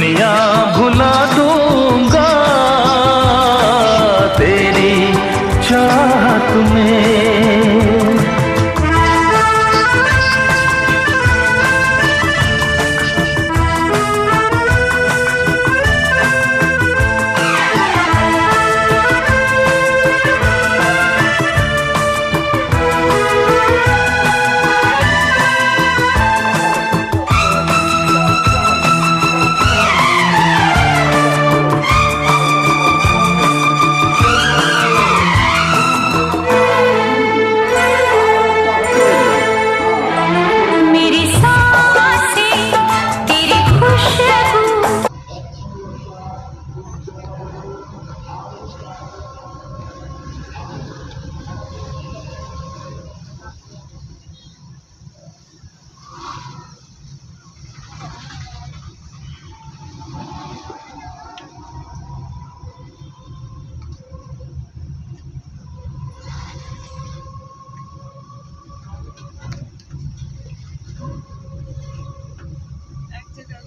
दुनिया भुला दूंगा तेरी चाहत में।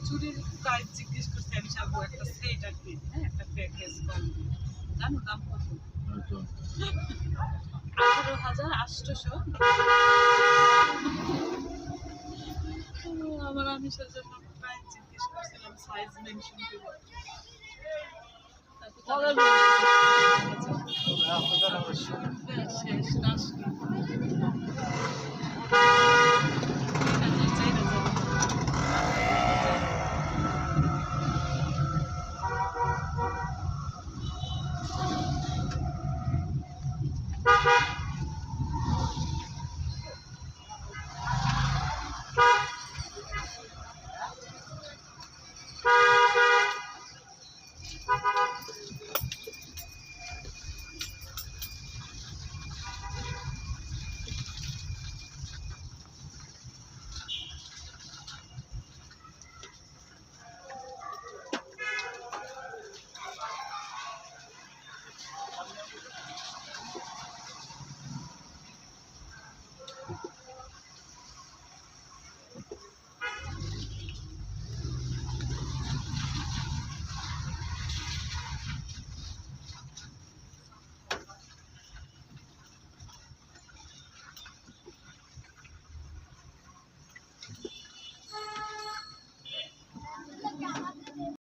চুরির প্রাইস জিজ্ঞেস করছি আমি সব একটা সেট আর কি, হ্যাঁ একটা প্যাকেজ কম জানো দাম কত? 18,800। আমার আমি সেজন্য প্রাইস জিজ্ঞেস করছিলাম, সাইজ মেনশন করব। শেষ